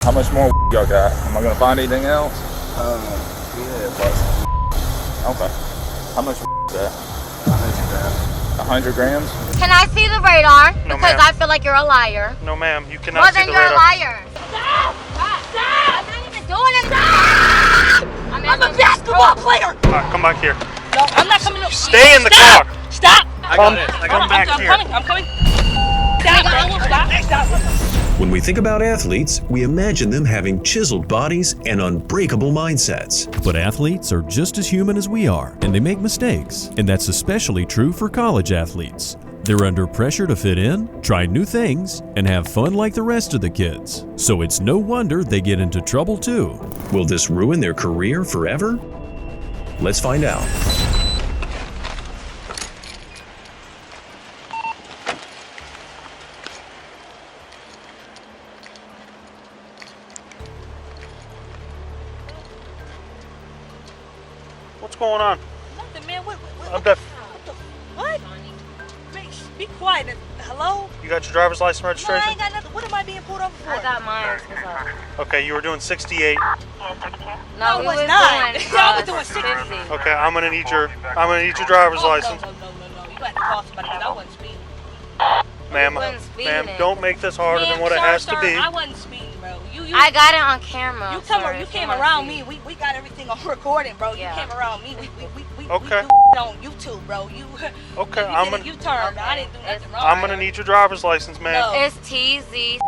How much more y'all got? Am I gonna find anything else? Yeah, but Okay. How much is that? 100 grams. 100 grams? Can I see the radar? No, Because ma'am. I feel like you're a liar. No, ma'am, you cannot Well, see then the you're radar. a liar. Stop! Stop! I'm not even doing it. Stop! I'm a basketball player. All right, come back here. No, I'm not coming up. Stay in the car. Stop! Come back here. I'm coming. Stop! I won't stop. Stop! When we think about athletes, we imagine them having chiseled bodies and unbreakable mindsets. But athletes are just as human as we are, and they make mistakes. And that's especially true for college athletes. They're under pressure to fit in, try new things, and have fun like the rest of the kids. So it's no wonder they get into trouble too. Will this ruin their career forever? Let's find out. What's going on? Nothing, man. What? I'm deaf. What? Man, be quiet. Hello? You got your driver's license No, I registration? ain't got nothing. What am I being pulled over for? I got mine. What's up? Okay, you were doing 68. No, we it was was not. doing, Y'all was doing 60. 50. Okay, I'm gonna need your driver's license. No. You got to call somebody because I wasn't speeding. Ma'am, wasn't speeding. ma'am, don't make this harder than what it Sir, has to be. I wasn't speeding, bro. You I got it on camera. You sir, if came wanna around see. me. We got everything on recording, bro. Yeah. You came around me. We Okay. do on YouTube, bro. You Okay, you I'm did gonna a U-turn. I didn't do nothing wrong. I'm gonna need your driver's license, ma'am. No. It's TZ. Is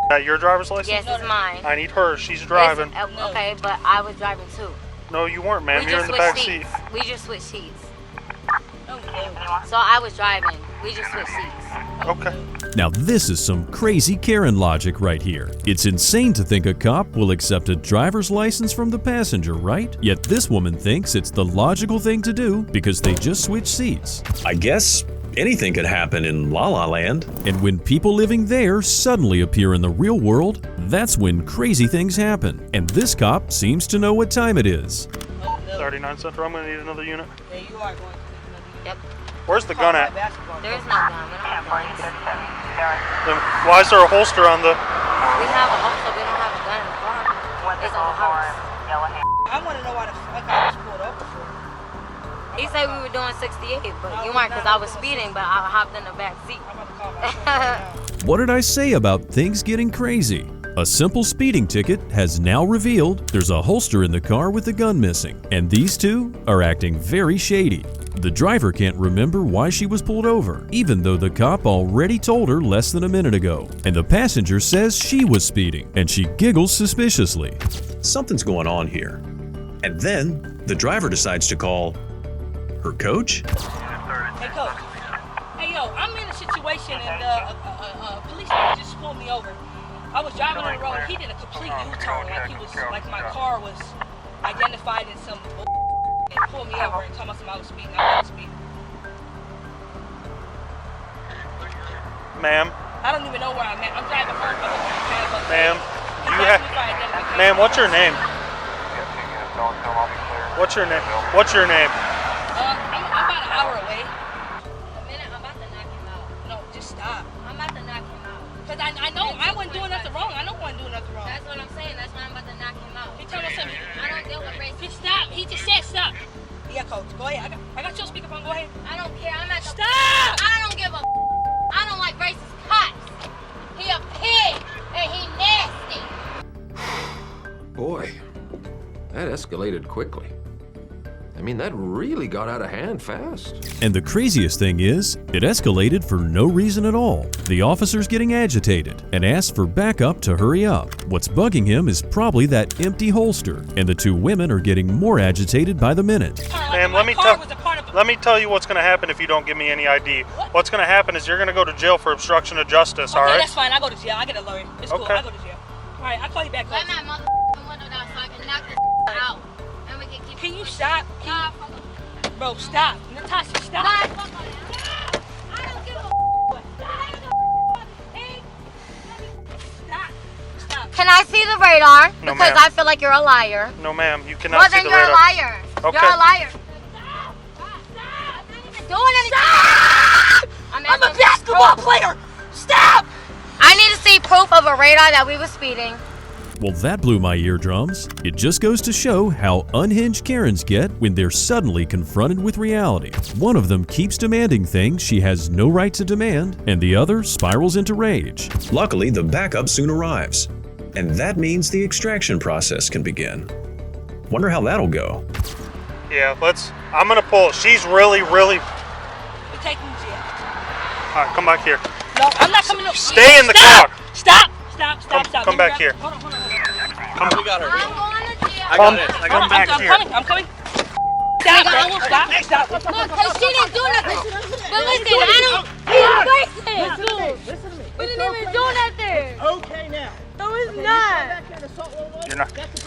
that your driver's license? Yes, it's mine. I need her. She's driving. It's, okay, but I was driving too. No, you weren't, ma'am. We You're just in the back switched seat. seats. We just switched seats. Oh, no. So I was driving. We just switched seats. Okay. Now this is some crazy Karen logic right here. It's insane to think a cop will accept a driver's license from the passenger, right? Yet this woman thinks it's the logical thing to do because they just switched seats. I guess anything could happen in La La Land. And when people living there suddenly appear in the real world, that's when crazy things happen. And this cop seems to know what time it is. Oh, no. 39 Central. I'm gonna need another unit. Yeah, you are going to. Yep. Where's the gun at? There's no gun. We don't have guns. Then why is there a holster on the? We have a holster. We don't have a gun in the car. It's in the house. I want to know why the fuck I was pulled over for. He said we were doing 68, but you weren't because I was speeding, but I hopped in the back seat. I'm about to call my phone now. What did I say about things getting crazy? A simple speeding ticket has now revealed there's a holster in the car with the gun missing, and these two are acting very shady. The driver can't remember why she was pulled over, even though the cop already told her less than a minute ago. And the passenger says she was speeding, and she giggles suspiciously. Something's going on here. And then the driver decides to call her coach. Hey, coach. Hey, yo, I'm in a situation and policeman just pulled me over. I was driving on the road. He did a complete U-turn, like my car was identified in some and pulled me over and told me I was speeding. I wasn't speeding. Ma'am, I don't even know where I'm at. I'm driving home. ma'am, ma'am, what's your name? What's your name? What's your name? I'm about an hour away. A minute, I'm about to knock him out. No, just stop. I'm about to knock him out. Because I know I wasn't doing nothing wrong. I know I wasn't doing nothing wrong. That's what I'm saying. That's why I'm about to knock him out. He told me something. I don't deal with racism. Just stop. He just said stop. Yeah, coach. Go ahead. I got your speakerphone. Go ahead. I don't care. I'm at the Stop! I don't give a I don't like racist cops. He a pig and he nasty. Boy, that escalated quickly. I mean, that really got out of hand fast. And the craziest thing is, it escalated for no reason at all. The officer's getting agitated and asks for backup to hurry up. What's bugging him is probably that empty holster, and the two women are getting more agitated by the minute. Ma'am, let me tell you what's going to happen if you don't give me any ID. What's going to happen is you're going to go to jail for obstruction of justice, Okay, all right? that's fine. I go to jail. I get a lawyer. It's cool. Okay. I go to jail. All right, I'll call you back. Let Coach. that motherfucking window down so I can knock this out. And we can keep Can you stop? Nah, fuck him. Bro, stop. Natasha, stop. Nah, fuck him. I don't give a Stop. Stop. Can I see the radar? No, Because ma'am. I feel like you're a liar. No, ma'am, you cannot Well, see then the you're radar. a liar. Okay. You're a liar. Stop. I'm not even doing anything. Stop! I'm a basketball player. Stop. I need to see proof of a radar that we were speeding. Well, that blew my eardrums. It just goes to show how unhinged Karens get when they're suddenly confronted with reality. One of them keeps demanding things she has no right to demand, and the other spirals into rage. Luckily, the backup soon arrives, and that means the extraction process can begin. Wonder how that'll go. Yeah, I'm gonna pull. She's really. You're taking me to jail. All right, come back here. No, I'm not coming up. Stay in the car. Stop. Come back here. Hold on. We got her. I'm going to jail. I got it. I got Come back here. I'm coming. Stop, bro. Stop. Look, cause she didn't do nothing. But listen, I don't. Listen to me. We didn't even do nothing. Okay now. No, it's not.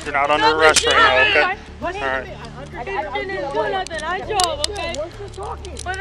You're not under arrest right now, okay? All right. I didn't do nothing. I drove, okay? But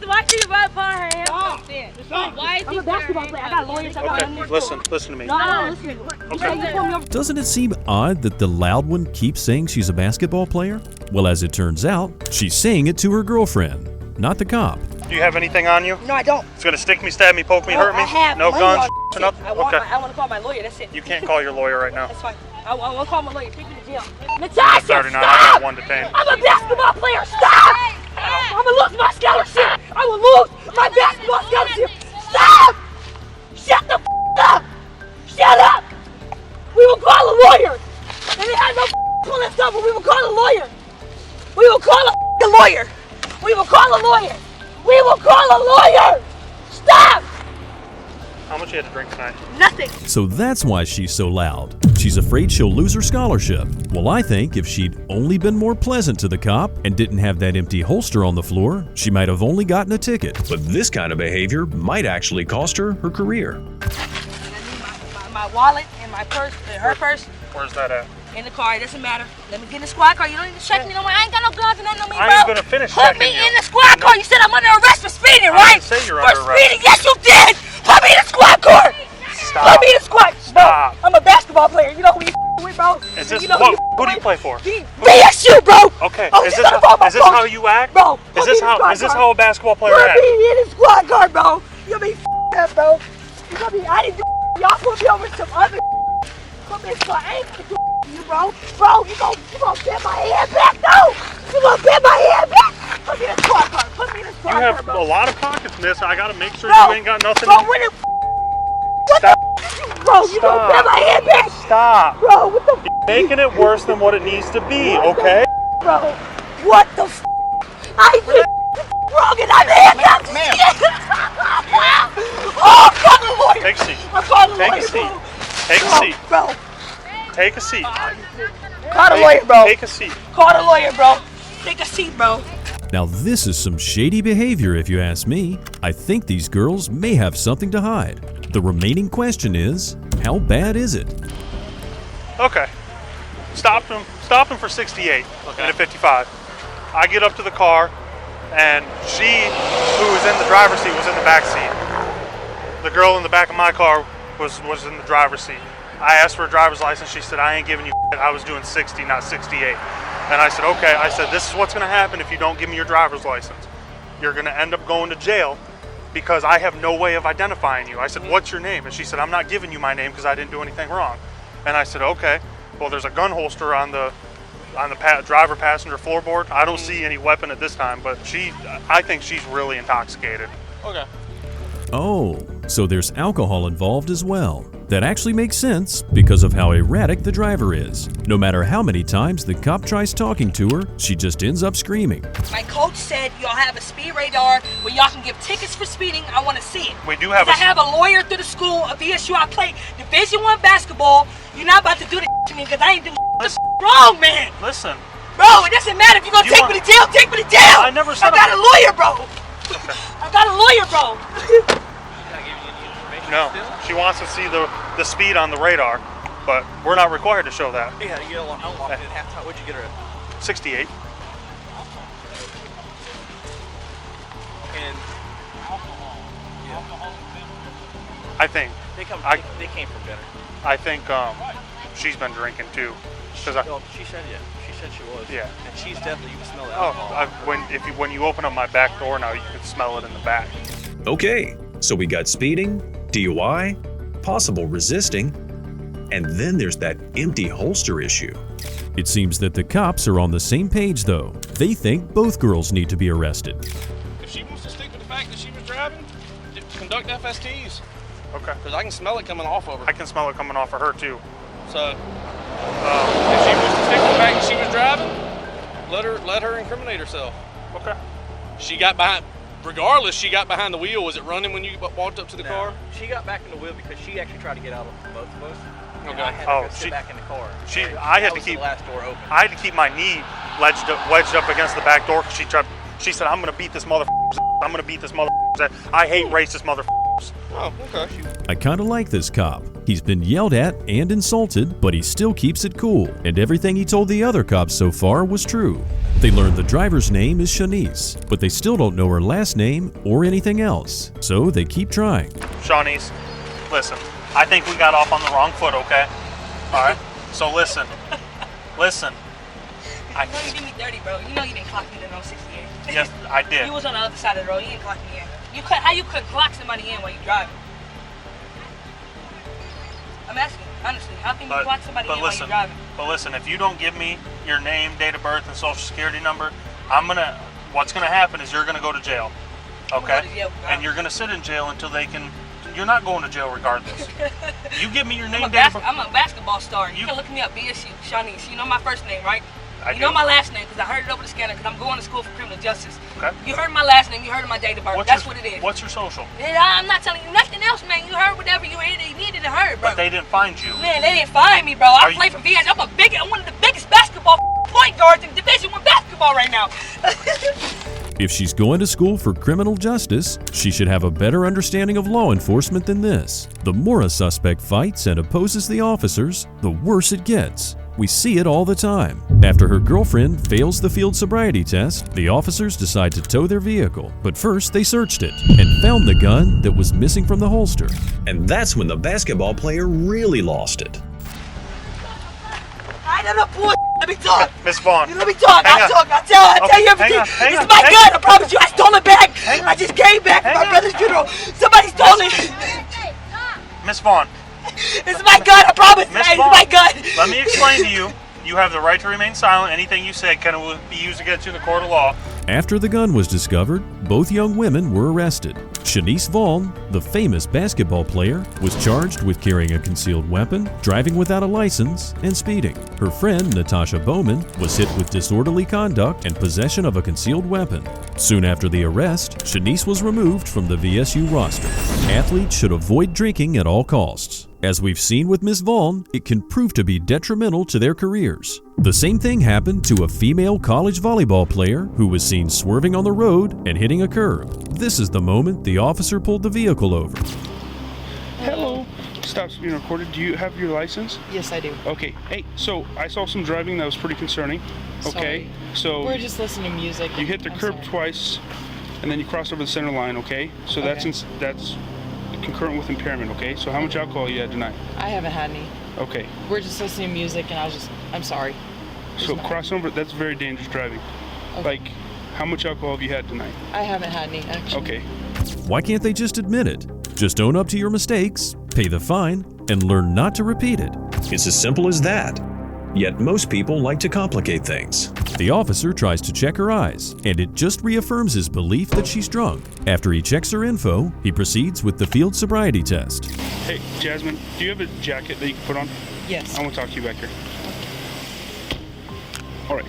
why she right upon her hand? Why is he? I'm a basketball player. I got lawyers. Okay, listen to me. No, listen. Okay. Doesn't it seem odd that the loud one keeps saying she's a basketball player? Well, as it turns out, she's saying it to her girlfriend, not the cop. Do you have anything on you? No, I don't. It's gonna stick me, stab me, poke me, hurt me? I have No money guns on or nothing? I want Okay. to call my lawyer. That's it. You can't call your lawyer right now. That's fine. I want to call my lawyer. Take me to jail. Natasha, 39, I stop! got one detained. I'm a basketball player. Stop! I'm gonna lose my scholarship. I will lose my basketball scholarship. Stop! Shut the up! Shut up! We will call a lawyer. And it has no pulling stuff, but we will call a lawyer. We will call a lawyer. We will call a lawyer. We will call a lawyer. Stop! How much you had to drink tonight? Nothing. So that's why she's so loud. She's afraid she'll lose her scholarship. Well, I think if she'd only been more pleasant to the cop and didn't have that empty holster on the floor, she might have only gotten a ticket. But this kind of behavior might actually cost her her career. My wallet and my purse, and her purse, Where's that at? in the car. It doesn't matter. Let me get in the squad car. You don't need to check me no more. I ain't got no guns and nothing on me, bro. I ain't gonna finish Put checking me you. in the squad car. You said I'm under arrest for speeding, I right? didn't say you're for under arrest. speeding. Yes, you did. Put me in the squad car. Stop. Put me in the squad. Stop. No, I'm a basketball player. You know who you with, bro? Is this you know what? Who do you play for? BSU, bro. Okay. Oh, Is you this gotta follow my is this phone. how you act? Bro, Is this how a basketball player Put acts? me in the squad car, bro. You gonna be up, bro. You gonna be. I didn't do. Y'all put me over some other. Put me in the squad. I ain't gonna do you, bro. Bro, you gonna bend my hand back, though. You gonna bend my hand back. Put me in the squad car. Put me in the You squad car, have bro. a lot of pockets, miss. I gotta make sure Bro, you ain't got nothing. Bro, when it. What Stop. the? Bro, you gonna bend my hand back. Stop. Bro, what the? Making it worse than what it needs to be, okay? Bro, what the? I did wrong and I'm handcuffed. Oh, call the lawyer. Take a seat. I'm calling the Take lawyer, a seat. bro. Take a seat. Bro, Take a seat. call the lawyer, bro. Take a seat. Call the lawyer, bro. Take a seat, bro. Now this is some shady behavior if you ask me. I think these girls may have something to hide. The remaining question is, how bad is it? Okay. Stopped him for 68 and a 55. I get up to the car, and she, who was in the driver's seat, was in the back seat. The girl in the back of my car was in the driver's seat. I asked for a driver's license. She said, I ain't giving you shit. I was doing 60, not 68. And I said, okay. I said, this is what's going to happen if you don't give me your driver's license. You're going to end up going to jail because I have no way of identifying you. I said, what's your name? And she said, I'm not giving you my name because I didn't do anything wrong. And I said, okay. Well, there's a gun holster on the driver passenger floorboard. I don't see any weapon at this time, but I think she's really intoxicated. Okay. Oh, so there's alcohol involved as well. That actually makes sense because of how erratic the driver is. No matter how many times the cop tries talking to her, she just ends up screaming. My coach said y'all have a speed radar where y'all can give tickets for speeding. I want to see it. We do have I have a lawyer through the school of VSU. I play Division I basketball. You're not about to do this to me because I ain't doing wrong, man. Listen. Bro, it doesn't matter if you're going to take me to jail, take me to jail. I never said I got a lawyer, bro. I got a lawyer, bro. No, she wants to see the speed on the radar, but we're not required to show that. Yeah, you unlocked it at halftime. What'd you get her at? 68. And I think. They came from dinner. I think she's been drinking too. She said she was. Yeah. And she's definitely, you can smell the Oh, alcohol. when you open up my back door now, you can smell it in the back. Okay, so we got speeding, DUI, possible resisting. And then there's that empty holster issue. It seems that the cops are on the same page, though. They think both girls need to be arrested. If she wants to stick with the fact that she was driving, conduct FSTs. Okay. Because I can smell it coming off of her. I can smell it coming off of her too. So, if she wants to stick with the fact that she was driving, let her incriminate herself. Okay. She got behind. Regardless, she got behind the wheel. Was it running when you walked up to the car? She got back in the wheel because she actually tried to get out of both of us. And Okay. I had to go sit back in the car. I had to was keep the last door open. I had to keep my knee wedged up against the back door because she said, "I'm gonna beat this motherfucker. I'm gonna beat this motherfucker. I hate racist motherfuckers." Oh, okay. I kinda like this cop. He's been yelled at and insulted, but he still keeps it cool. And everything he told the other cops so far was true. They learned the driver's name is Shanice, but they still don't know her last name or anything else. So they keep trying. Shawnees, listen. I think we got off on the wrong foot. Okay. All right. So listen. Listen. You know you did me dirty, bro. You know you didn't clock me in on 68. Yes, I did. You was on the other side of the road. You didn't clock me in. How you could clock somebody in while you driving? I'm asking, honestly, how can you clock somebody in while you're driving? But listen, if you don't give me your name, date of birth, and social security number, what's gonna happen is you're gonna go to jail. Okay? Go to jail, and you're gonna sit in jail until you're not going to jail regardless. You give me your name, I'm date of birth. a basketball star. You can look me up, BSU, Shanice. You know my first name, right? I you do. know my last name because I heard it over the scanner because I'm going to school for criminal justice. Okay. You heard my last name. You heard my date of birth. That's what it is. What's your social? I'm not telling you nothing else, man. You heard whatever you needed to hear, bro. But they didn't find you. Man, they didn't find me, bro. I play for VS. I'm one of the biggest basketball point guards in Division I basketball right now. If she's going to school for criminal justice, she should have a better understanding of law enforcement than this. The more a suspect fights and opposes the officers, the worse it gets. We see it all the time. After her girlfriend fails the field sobriety test, the officers decide to tow their vehicle. But first, they searched it and found the gun that was missing from the holster. And that's when the basketball player really lost it. I don't know, boy. Let me talk. Miss Vaughn. Let me talk. I'll tell you everything. This is my gun. I promise you. I stole it back. I just came back from my brother's funeral. Somebody stole it. Miss Vaughn. It's my gun. I promise. It's my gun. Let me explain to you. You have the right to remain silent. Anything you say can be used against you in the court of law. After the gun was discovered, both young women were arrested. Shanice Vaughn, the famous basketball player, was charged with carrying a concealed weapon, driving without a license, and speeding. Her friend, Natasha Bowman, was hit with disorderly conduct and possession of a concealed weapon. Soon after the arrest, Shanice was removed from the VSU roster. Athletes should avoid drinking at all costs. As we've seen with Ms. Vaughn, it can prove to be detrimental to their careers. The same thing happened to a female college volleyball player who was seen swerving on the road and hitting a curb. This is the moment the officer pulled the vehicle over. Hello. Stops being recorded. Do you have your license? Yes, I do. Okay. Hey, so I saw some driving that was pretty concerning. Okay. Sorry. So we're just listening to music. You hit the curb twice, and then you crossed over the center line. Okay. So that's concurrent with impairment. Okay. So how much alcohol you had tonight? I haven't had any. Okay. We're just listening to music, and I'm sorry. So crossing over, that's very dangerous driving. Okay. Like, how much alcohol have you had tonight? I haven't had any, actually. Okay. Why can't they just admit it? Just own up to your mistakes, pay the fine, and learn not to repeat it. It's as simple as that. Yet most people like to complicate things. The officer tries to check her eyes, and it just reaffirms his belief that she's drunk. After he checks her info, he proceeds with the field sobriety test. Hey, Jasmine, do you have a jacket that you can put on? Yes. I want to talk to you back here. All right.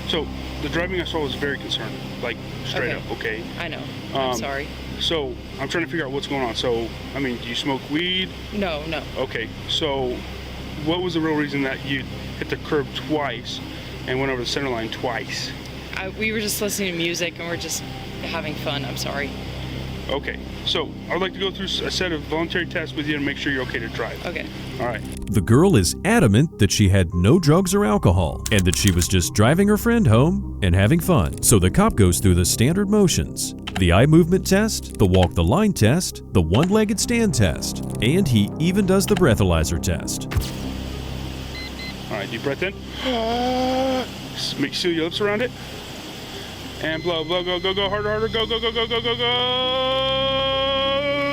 So the driving I saw was very concerning, like straight up. Okay. I know. I'm sorry. So I'm trying to figure out what's going on. So I mean, do you smoke weed? No. Okay. So what was the real reason that you hit the curb twice and went over the center line twice? We were just listening to music and we're just having fun. I'm sorry. Okay. So I'd like to go through a set of voluntary tests with you to make sure you're okay to drive. Okay. All right. The girl is adamant that she had no drugs or alcohol and that she was just driving her friend home and having fun. So the cop goes through the standard motions: the eye movement test, the walk the line test, the one-legged stand test, and he even does the breathalyzer test. All right, deep breath in. Seal your lips around it. And blow, go, harder, go.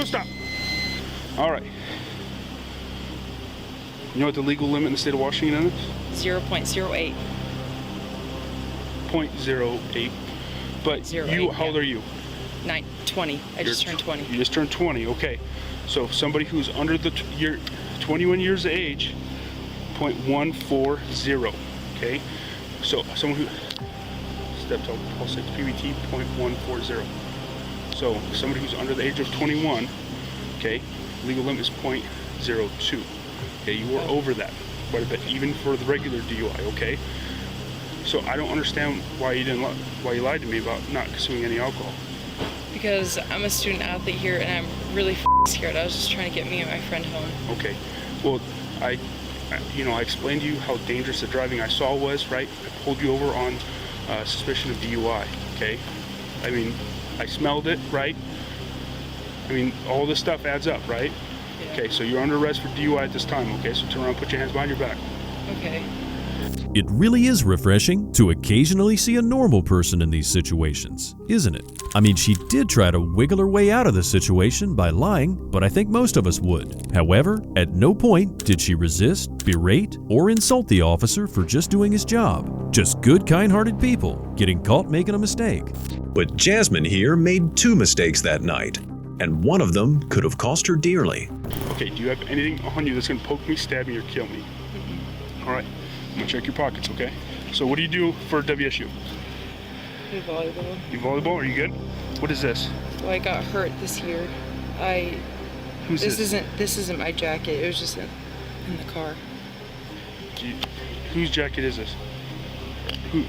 Stop. All right. You know what the legal limit in the state of Washington is? 0.08. 0.08. But you, how old are you? 20. I just turned 20. You just turned 20, okay. So somebody who's under the 21 years of age, 0.140, okay? So someone who, step to Paul 6 PBT, 0.140. So somebody who's under the age of 21, okay, legal limit is 0.02. Okay, you were over that quite a bit, even for the regular DUI, okay? So I don't understand why you lied to me about not consuming any alcohol. Because I'm a student athlete here and I'm really scared. I was just trying to get me and my friend home. Okay. Well, I explained to you how dangerous the driving I saw was, right? I pulled you over on suspicion of DUI, okay? I mean, I smelled it, right? I mean, all this stuff adds up, right? Yeah. Okay, so you're under arrest for DUI at this time, okay? So turn around, put your hands behind your back. Okay. It really is refreshing to occasionally see a normal person in these situations, isn't it? I mean, she did try to wiggle her way out of the situation by lying, but I think most of us would. However, at no point did she resist, berate, or insult the officer for just doing his job. Just good, kind-hearted people getting caught making a mistake. But Jasmine here made 2 mistakes that night, and one of them could have cost her dearly. Okay, do you have anything on you that's gonna poke me, stab me, or kill me? All right, I'm gonna check your pockets, okay? So what do you do for WSU? Do volleyball. You volleyball, are you good? What is this? Well, I got hurt this year. This isn't my jacket. It was just in the car. Whose jacket is this? Who?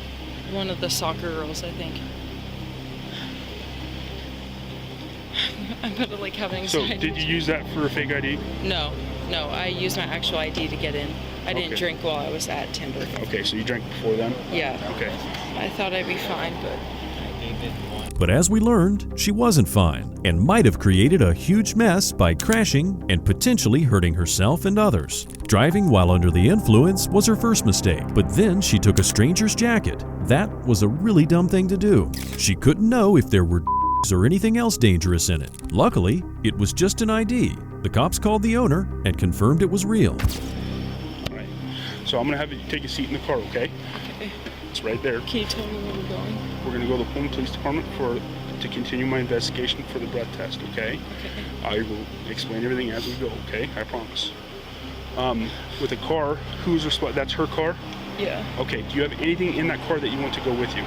One of the soccer girls, I think. I'm gonna like have an anxiety. So did you use that for a fake ID? No, I used my actual ID to get in. I didn't drink while I was at Timber. Okay, so you drank before then? Yeah. Okay. I thought I'd be fine, But as we learned, she wasn't fine and might have created a huge mess by crashing and potentially hurting herself and others. Driving while under the influence was her first mistake, but then she took a stranger's jacket. That was a really dumb thing to do. She couldn't know if there were or anything else dangerous in it. Luckily, it was just an ID. The cops called the owner and confirmed it was real. All right. So I'm gonna have you take a seat in the car, okay? Okay. It's right there. Can you tell me where we're going? We're gonna go to the Pullman Police Department to continue my investigation for the breath test, okay? Okay. I will explain everything as we go, okay? I promise. With the car, who's responsible? That's her car? Yeah. Okay, do you have anything in that car that you want to go with you?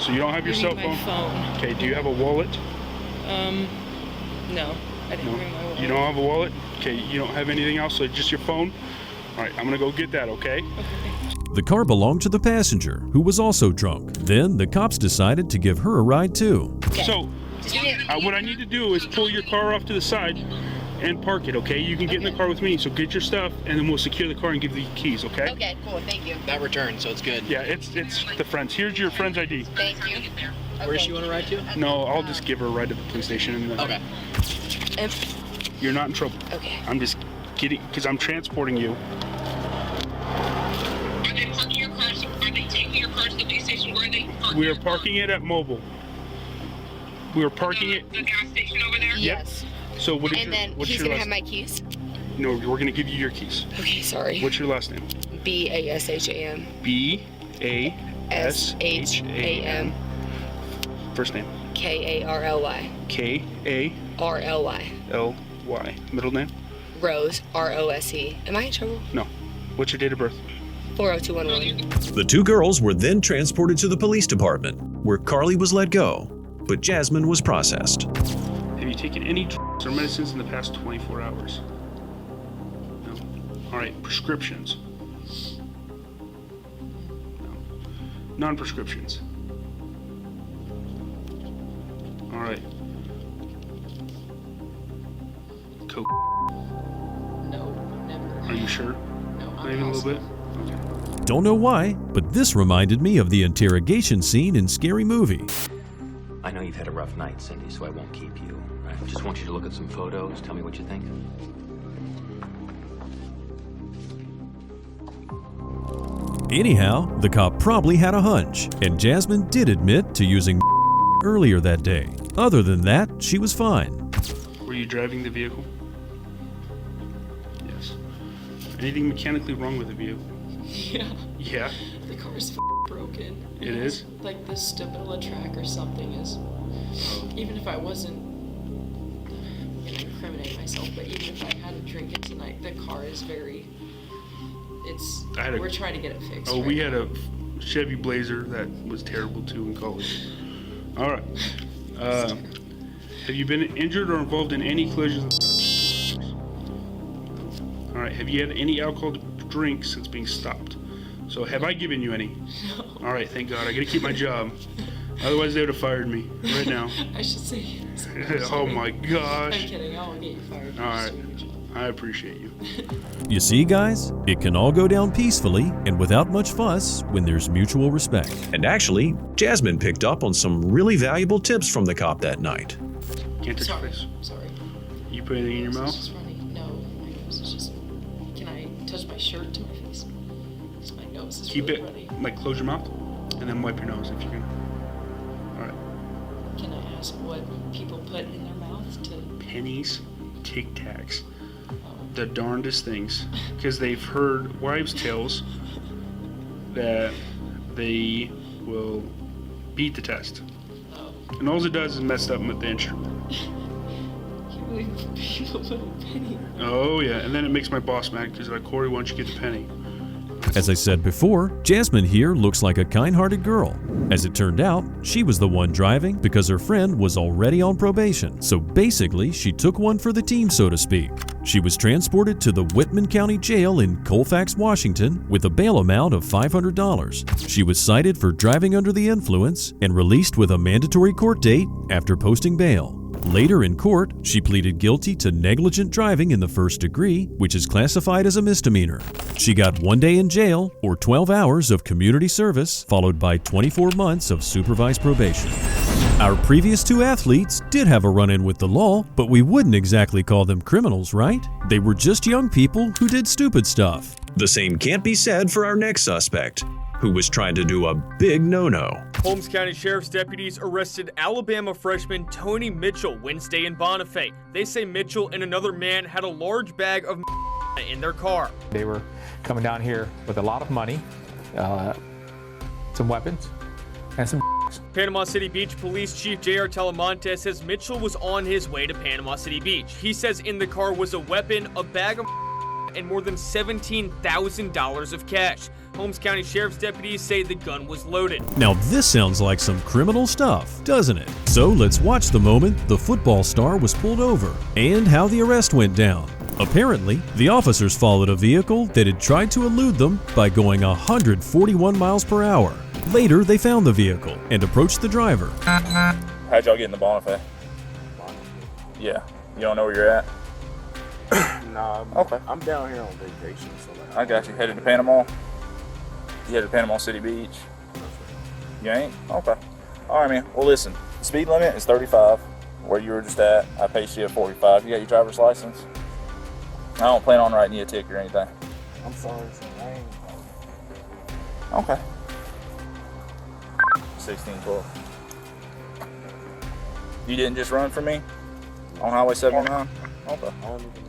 So you don't have your cell my phone. Okay, do you have a wallet? No. I didn't bring my wallet. You don't have a wallet? Okay, you don't have anything else, so just your phone? All right, I'm gonna go get that, okay? Okay. The car belonged to the passenger, who was also drunk. Then the cops decided to give her a ride too. So, what I need to do is pull your car off to the side and park it, okay? You can get in the car with me, so get your stuff, and then we'll secure the car and give you the keys, okay? Okay, cool, thank you. That return, so it's good. Yeah, it's the friends. Here's your friend's ID. Thank you. Where does she want to ride to? No, I'll just give her a ride to the police station. And then Okay. You're not in trouble. Okay. I'm just kidding, because I'm transporting you. Are they parking your cars? Are they taking your cars to the police station? Where are they parking? We are parking it at Mobile. We are parking it. The gas station over there? Yes. So what is And then he's gonna have my keys? No, we're gonna give you your keys. Okay, sorry. What's your last name? B-A-S-H-A-M. B-A-S-H-A-M. First name? K-A-R-L-Y. K-A-R-L-Y. R-L-Y. Middle name? Rose, R-O-S-E. Am I in trouble? No. What's your date of birth? 40211. The 2 girls were then transported to the police department, where Carly was let go, but Jasmine was processed. Have you taken any drugs or medicines in the past 24 hours? No. All right, prescriptions? No. Non-prescriptions? All right. Coke? No, never. Are you sure? No, Not even a little bit? Okay. Don't know why, but this reminded me of the interrogation scene in Scary Movie. I know you've had a rough night, Cindy, so I won't keep you. I just want you to look at some photos. Tell me what you think. Anyhow, the cop probably had a hunch, and Jasmine did admit to using earlier that day. Other than that, she was fine. Were you driving the vehicle? Anything mechanically wrong with the vehicle? Yeah. Yeah. The car's broken. It is? Like the stability track or something is. Even if I wasn't, I'm gonna incriminate myself, but even if I had a drink it tonight, the car is very. We're trying to get it fixed. Oh, right we now. had a Chevy Blazer that was terrible too in college. All right. Have you been injured or involved in any collisions? All right. Have you had any alcohol to drink since being stopped? So have I given you any? No. All right. Thank God. I got to keep my job. Otherwise, they would have fired me right now. I should say yes. Oh my gosh. I'm kidding. I won't get you fired. All right. I appreciate you. You see, guys, it can all go down peacefully and without much fuss when there's mutual respect. And actually, Jasmine picked up on some really valuable tips from the cop that night. Can't touch your face. Sorry. You put anything in your mouth? It's just running. No, my nose is just. Can I touch my shirt to my face? Because my nose is Keep really it, runny. like close your mouth, and then wipe your nose if you can. All right. Can I ask what people put in their mouth to? Pennies, Tic Tacs, the darndest things, because they've heard wives' tales that they will beat the test, and all it does is mess up with the instrument. People put a penny. Oh yeah, and then it makes my boss mad because like, Corey, why don't you get the penny? As I said before, Jasmine here looks like a kind-hearted girl. As it turned out, she was the one driving because her friend was already on probation. So basically, she took one for the team, so to speak. She was transported to the Whitman County Jail in Colfax, Washington, with a bail amount of $500. She was cited for driving under the influence and released with a mandatory court date after posting bail. Later in court, she pleaded guilty to negligent driving in the first degree, which is classified as a misdemeanor. She got 1 day in jail or 12 hours of community service, followed by 24 months of supervised probation. Our previous two athletes did have a run-in with the law, but we wouldn't exactly call them criminals, right? They were just young people who did stupid stuff. The same can't be said for our next suspect, who was trying to do a big no-no. Holmes County Sheriff's deputies arrested Alabama freshman Tony Mitchell Wednesday in Bonifay. They say Mitchell and another man had a large bag of in their car. They were coming down here with a lot of money, some weapons, and some Panama City Beach Police Chief J.R. Talamonte says Mitchell was on his way to Panama City Beach. He says in the car was a weapon, a bag of and more than $17,000 of cash. Holmes County Sheriff's deputies say the gun was loaded. Now this sounds like some criminal stuff, doesn't it? So let's watch the moment the football star was pulled over and how the arrest went down. Apparently, the officers followed a vehicle that had tried to elude them by going 141 miles per hour. Later, they found the vehicle and approached the driver. How'd y'all get in the Bonifay? Yeah. You don't know where you're at? Nah, okay. I'm down here on vacation. So like, I got you. Headed to Panama? You headed to Panama City Beach? You ain't? Okay. All right, man. Well, listen. The speed limit is 35. Where you were just at, I paced you at 45. You got your driver's license? I don't plan on writing you a ticket or anything. I'm sorry, sir. I ain't. Okay. 1612. You didn't just run from me? On Highway 79? Okay. I don't even know.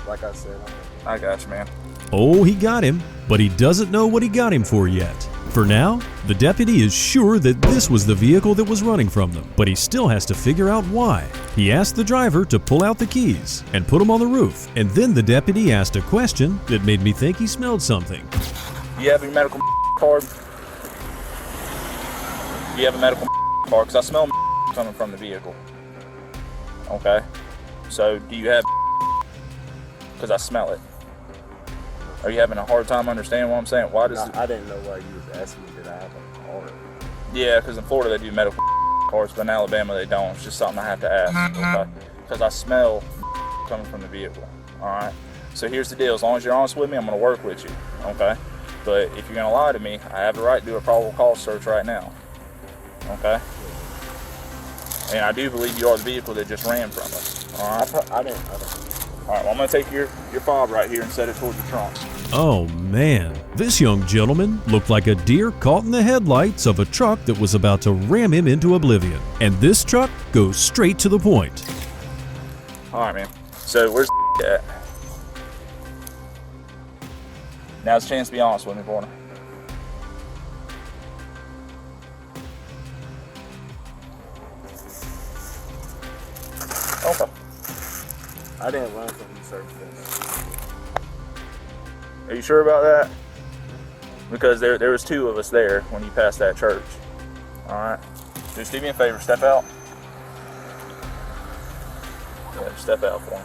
Like I said, I got you, man. Oh, he got him, but he doesn't know what he got him for yet. For now, the deputy is sure that this was the vehicle that was running from them, but he still has to figure out why. He asked the driver to pull out the keys and put them on the roof, and then the deputy asked a question that made me think he smelled something. You have your medical card? You have a medical card? Because I smell coming from the vehicle. Okay. So, do you have? Because I smell it. Are you having a hard time understanding what I'm saying? Why does I didn't know why you was asking me did I have a card. Yeah, because in Florida they do medical cards, but in Alabama they don't. It's just something I have to ask. Okay? Because I smell coming from the vehicle. Alright? So here's the deal. As long as you're honest with me, I'm going to work with you. Okay? But if you're going to lie to me, I have the right to do a probable cause search right now. Okay? And I do believe you are the vehicle that just ran from us. Alright? I didn't. Alright, well, I'm going to take your fob right here and set it towards the trunk. Oh man, this young gentleman looked like a deer caught in the headlights of a truck that was about to ram him into oblivion. And this truck goes straight to the point. Alright, man. So, where's at? Now's a chance to be honest with me, partner. Okay. I didn't run from the surface. Are you sure about that? Because there was 2 of us there when you passed that church. All right. Just do me a favor. Step out. Yeah, just step out for me.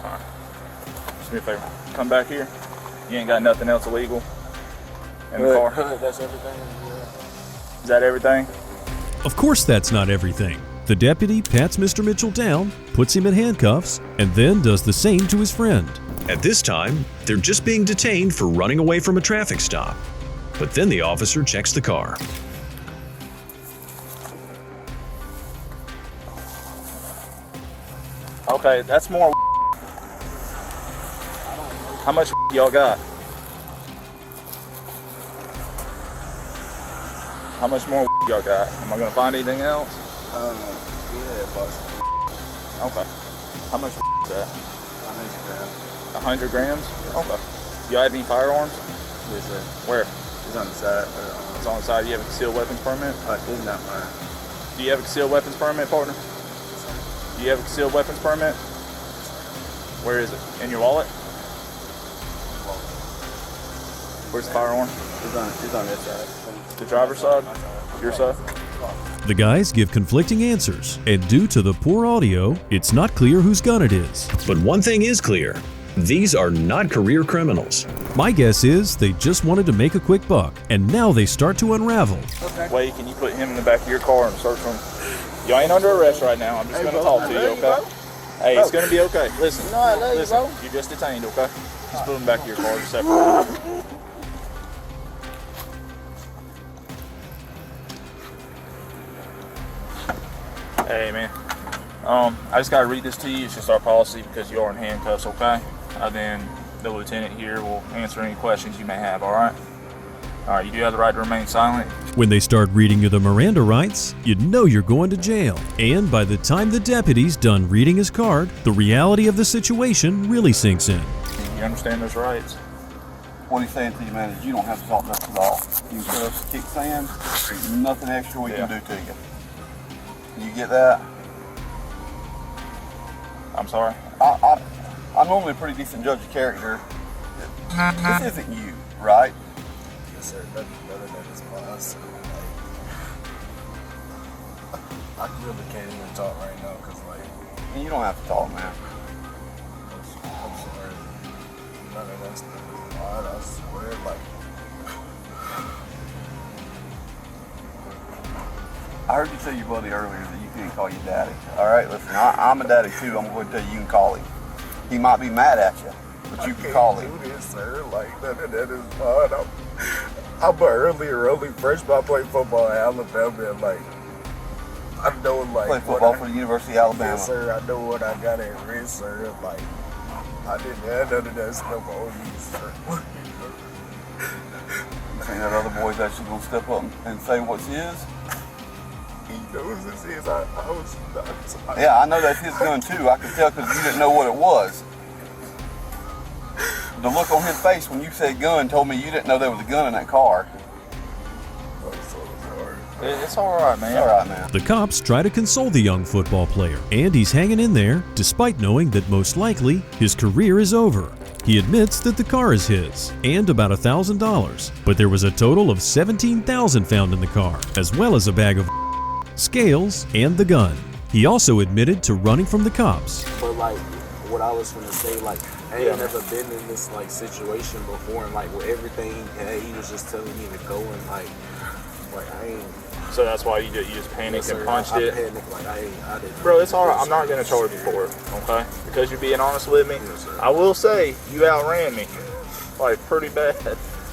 All right. Just do me a favor. Come back here. You ain't got nothing else illegal in the car. That's everything. Is that everything? Of course that's not everything. The deputy pats Mr. Mitchell down, puts him in handcuffs, and then does the same to his friend. At this time, they're just being detained for running away from a traffic stop. But then the officer checks the car. Okay, that's more. How much y'all got? How much more y'all got? Am I gonna find anything else? Yeah, possibly. Okay. How much is that? 100 grams. 100 grams? Okay. Y'all have any firearms? Yes, sir. Where? It's on the side. It's on the side. Do you have a concealed weapons permit? It's not mine. Do you have a concealed weapons permit, partner? Do you have a concealed weapons permit? Where is it? In your wallet? Where's the firearm? It's on this side. The driver's side? Your side? The guys give conflicting answers, and due to the poor audio, it's not clear whose gun it is. But one thing is clear. These are not career criminals. My guess is they just wanted to make a quick buck, and now they start to unravel. Wait, can you put him in the back of your car and search him? Y'all ain't under arrest right now. I'm just gonna talk to you, okay? Hey, it's gonna be okay. Listen, listen. You're just detained, okay? Just put him back of your car, just separate. Hey, man. I just gotta read this to you. It's just our policy because you are in handcuffs, okay? Then the lieutenant here will answer any questions you may have, all right? All right, you do have the right to remain silent. When they start reading you the Miranda rights, you know you're going to jail. And by the time the deputy's done reading his card, the reality of the situation really sinks in. You understand those rights? What he's saying to you, man, is you don't have to talk to us at all. You can put us kick sand, there's nothing extra we can do to you. You get that? I'm sorry? I'm normally a pretty decent judge of character. This isn't you, right? Yes, sir. None of that is us. I really can't even talk right now because, like... And you don't have to talk, man. I'm sorry. None of that stuff is odd. I swear, like... I heard you tell your buddy earlier that you couldn't call you daddy. All right, listen, I'm a daddy too. I'm going to tell you can call him. He might be mad at you, but you can call him. I can't do this, sir. Like, none of that is odd. I'm an early freshman. I played football in Alabama, and, like, I know, like... Play football for the University of Alabama. Yes, sir. I know what I got at risk, sir. Like, I didn't have none of that stuff on me, sir. You think that other boy's actually going to step up and say what's his? He knows this is. I was not. Yeah, I know that's his gun too. I could tell because you didn't know what it was. The look on his face when you said gun told me you didn't know there was a gun in that car. It's all right, man. It's all right, man. The cops try to console the young football player, and he's hanging in there despite knowing that most likely his career is over. He admits that the car is his, and about $1,000, but there was a total of $17,000 found in the car, as well as a bag of scales, and the gun. He also admitted to running from the cops. But like, what I was gonna say, like, I ain't never been in this like situation before, and like with everything he was just telling me to go, and like I ain't. So that's why you just panicked and punched I it? Panicked, like I didn't. Bro, it's alright. I'm not gonna charge you for it, okay? Because you're being honest with me. Yes, I will say, you outran me. Like, pretty bad.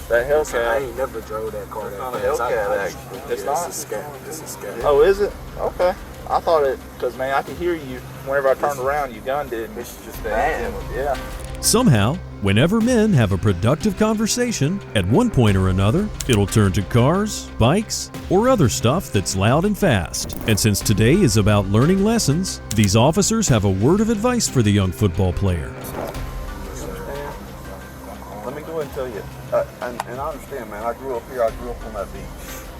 That Hellcat. I ain't never drove that car that not a fast. Hellcat, actually. It's not? It's a scam. It's a scam. Oh, is it? Okay. I thought it, because, man, I could hear you whenever I turned around, you gunned it. It's just that. Yeah. Somehow, whenever men have a productive conversation, at one point or another, it'll turn to cars, bikes, or other stuff that's loud and fast. And since today is about learning lessons, these officers have a word of advice for the young football player. Let me go ahead and tell you, and I understand, man, I grew up here, I grew up on that beach.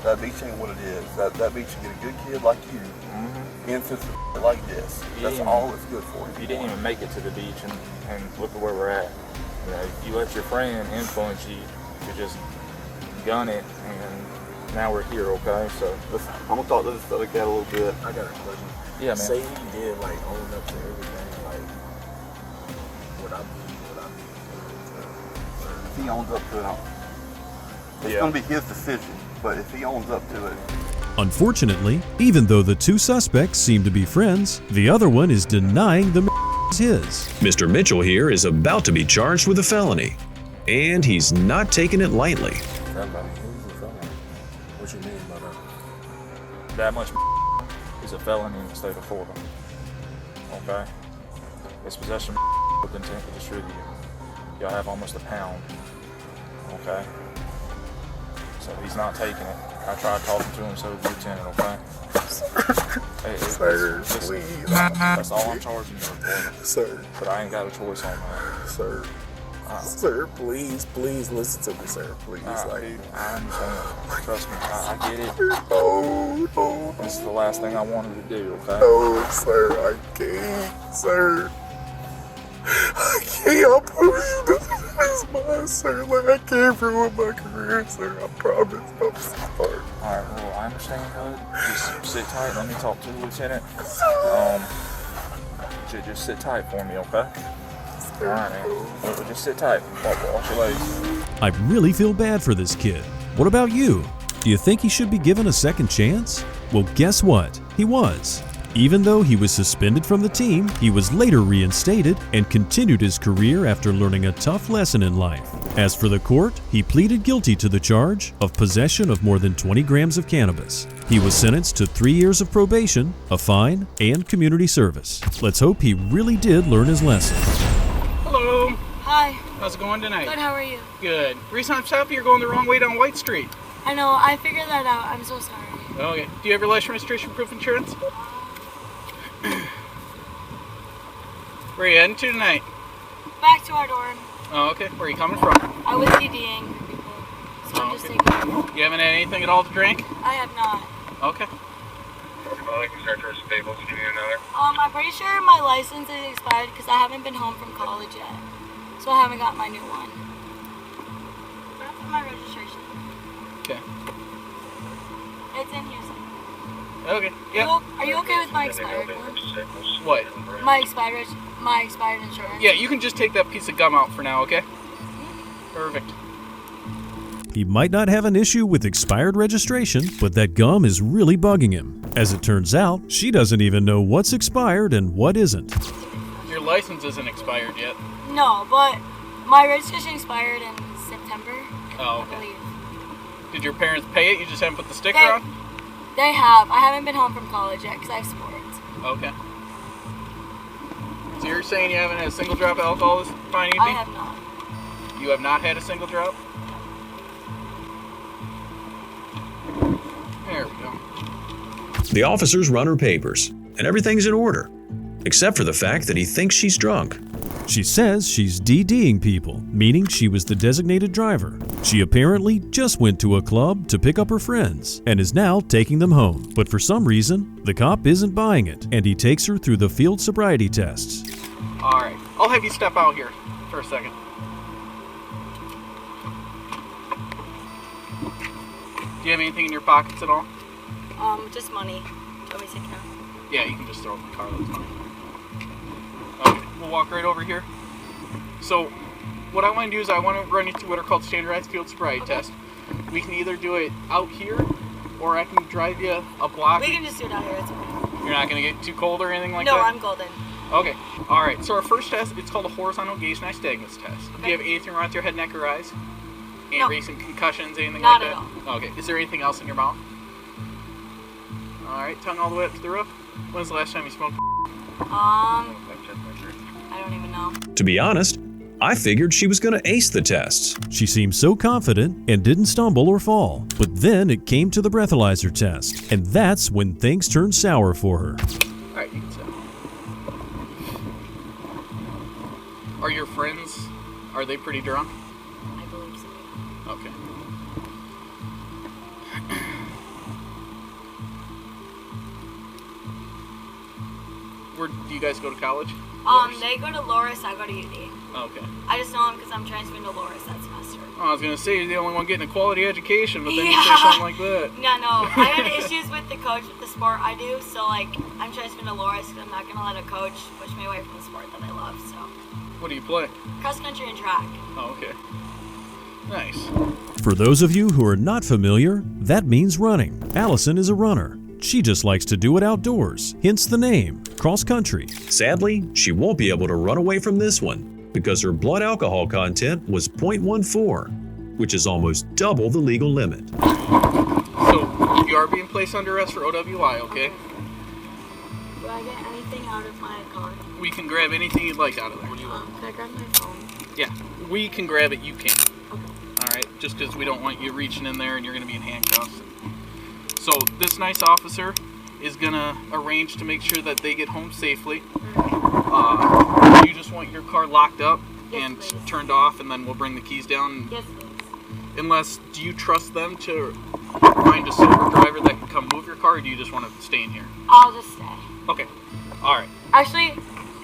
That beach ain't what it is. That beach should get a good kid like you into like this. That's all it's good for. You didn't even make it to the beach, and look at where we're at. You know, you let your friend influence you to just gun it, and now we're here, okay? So listen, I'm gonna talk to this other cat a little bit. I got a question. Yeah, man. Say he did like own up to everything, like what I if he owns up to it, it's gonna be his decision. But if he owns up to it. Unfortunately, even though the two suspects seem to be friends, the other one is denying the is his. Mr. Mitchell here is about to be charged with a felony, and he's not taking it lightly. What you mean by that? that much is a felony in the state of Florida. Okay? It's possession with intent to distribute. Y'all have almost a pound. Okay? So he's not taking it. I tried talking to him, so did the lieutenant, okay? Sir, please. That's all I'm charging you for. Sir. But I ain't got a choice on that. Sir. Sir, please listen to me, sir. Please. Dude, I understand. Trust me, I get it. No. This is the last thing I wanted to do, okay? No, sir, I can't. Sir. I can't. I promise you this is mine, sir. Like, I can't ruin my career, sir. I promise. I'm sorry. Alright, well, I understand, bud. Just sit tight. Let me talk to the lieutenant. Just sit tight for me, okay? Alright, man. Well, just sit tight. Wash your legs. I really feel bad for this kid. What about you? Do you think he should be given a second chance? Well, guess what? He was. Even though he was suspended from the team, he was later reinstated and continued his career after learning a tough lesson in life. As for the court, he pleaded guilty to the charge of possession of more than 20 grams of cannabis. He was sentenced to 3 years of probation, a fine, and community service. Let's hope he really did learn his lesson. Hello. Hi. How's it going tonight? Good, how are you? Good. Reason I'm stopping, you're going the wrong way down White Street. I know, I figured that out. I'm so sorry. Okay. Do you have your license registration proof insurance? Where are you heading to tonight? Back to our dorm. Oh, okay. Where are you coming from? I was DDing people, so I'm just taking it. You haven't had anything at all to drink? I have not. Okay. I'm pretty sure my license is expired because I haven't been home from college yet. So I haven't got my new one. That's my registration. Okay. It's in here somewhere. Okay. Yep. Are you okay with my expired one? What? My expired insurance. Yeah, you can just take that piece of gum out for now, okay? Perfect. He might not have an issue with expired registration, but that gum is really bugging him. As it turns out, she doesn't even know what's expired and what isn't. Your license isn't expired yet. No, but my registration expired in September, Oh, I believe. Did your parents pay it? You just haven't put the sticker on? They have. I haven't been home from college yet because I have sports. Okay. So you're saying you haven't had a single drop of alcohol this fine evening? I have not. You have not had a single drop? There we go. The officers run her papers, and everything's in order, except for the fact that he thinks she's drunk. She says she's DDing people, meaning she was the designated driver. She apparently just went to a club to pick up her friends and is now taking them home. But for some reason, the cop isn't buying it, and he takes her through the field sobriety tests. All right. I'll have you step out here for a second. Do you have anything in your pockets at all? Just money. Let me take it out. Yeah, you can just throw it in the car. That's fine. Okay, we'll walk right over here. So, what I want to do is I want to run you through what are called standardized field sobriety tests. We can either do it out here, or I can drive you a block. We can just do it out here. It's okay. You're not going to get too cold or anything like that? No, I'm golden. Okay. All right. So our first test, it's called a horizontal gaze nystagmus test. Okay. Do you have anything wrong with your head, neck, or eyes? Any No. recent concussions, anything Not like at that? Okay. Is there anything else in your mouth? All right. Tongue all the way up to the roof. When's the last time you smoked? I don't even know. To be honest, I figured she was going to ace the tests. She seemed so confident and didn't stumble or fall. But then it came to the breathalyzer test, and that's when things turned sour for her. All right, you can sit. Are your friends, are they pretty drunk? I believe so. Okay. Where do you guys go to college? They go to Loris, I go to UD. Okay. I just know them because I'm transferring to Loris that semester. Oh, I was gonna say you're the only one getting a quality education, but then you say something like that. Yeah, no. I had issues with the coach with the sport I do, so like I'm transferring to Loris because I'm not gonna let a coach push me away from the sport that I love. So. What do you play? Cross country and track. Oh, okay. Nice. For those of you who are not familiar, that means running. Allison is a runner. She just likes to do it outdoors, hence the name, cross country. Sadly, she won't be able to run away from this one because her blood alcohol content was 0.14, which is almost double the legal limit. So, you are being placed under arrest for OWI, okay? Do I get anything out of my car? We can grab anything you'd like out of there. Can I grab my phone? Yeah, we can grab it, you can't. Alright, just because we don't want you reaching in there and you're going to be in handcuffs. So this nice officer is going to arrange to make sure that they get home safely. You just want your car locked up and turned off, and then we'll bring the keys down. Yes, please. Unless, do you trust them to find a sober driver that can come move your car, or do you just want to stay in here? I'll just stay. Okay, alright. Actually,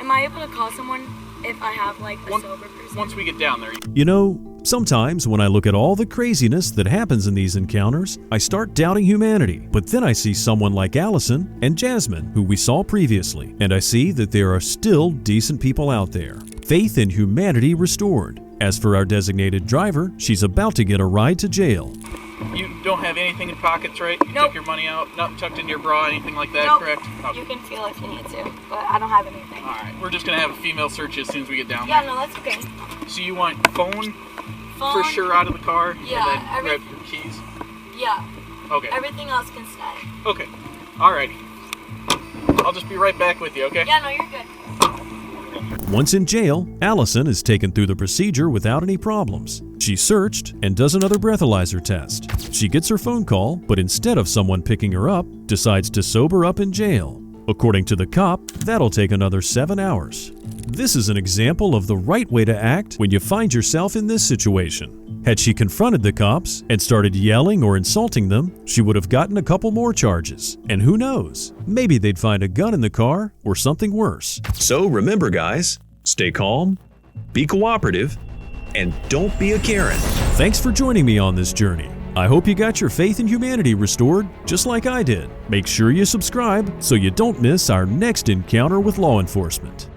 am I able to call someone if I have like a sober person? Once we get down there. You know, sometimes when I look at all the craziness that happens in these encounters, I start doubting humanity. But then I see someone like Allison and Jasmine, who we saw previously, and I see that there are still decent people out there. Faith in humanity restored. As for our designated driver, she's about to get a ride to jail. You don't have anything in pockets, right? You took your money out, nothing tucked into your bra, anything like that, Nope. correct? Okay. You can feel if you need to, but I don't have anything. Alright, we're just going to have a female search you as soon as we get down Yeah, there. no, that's okay. So you want phone for Phone? sure out of the car? Yeah, And then grab your keys? Yeah. Okay. Everything else can stay. Okay. Alrighty. I'll just be right back with you, okay? Yeah, no, you're good. Once in jail, Allison is taken through the procedure without any problems. She's searched and does another breathalyzer test. She gets her phone call, but instead of someone picking her up, decides to sober up in jail. According to the cop, that'll take another 7 hours. This is an example of the right way to act when you find yourself in this situation. Had she confronted the cops and started yelling or insulting them, she would have gotten a couple more charges. And who knows, maybe they'd find a gun in the car or something worse. So remember guys, stay calm, be cooperative, and don't be a Karen. Thanks for joining me on this journey. I hope you got your faith in humanity restored, just like I did. Make sure you subscribe so you don't miss our next encounter with law enforcement.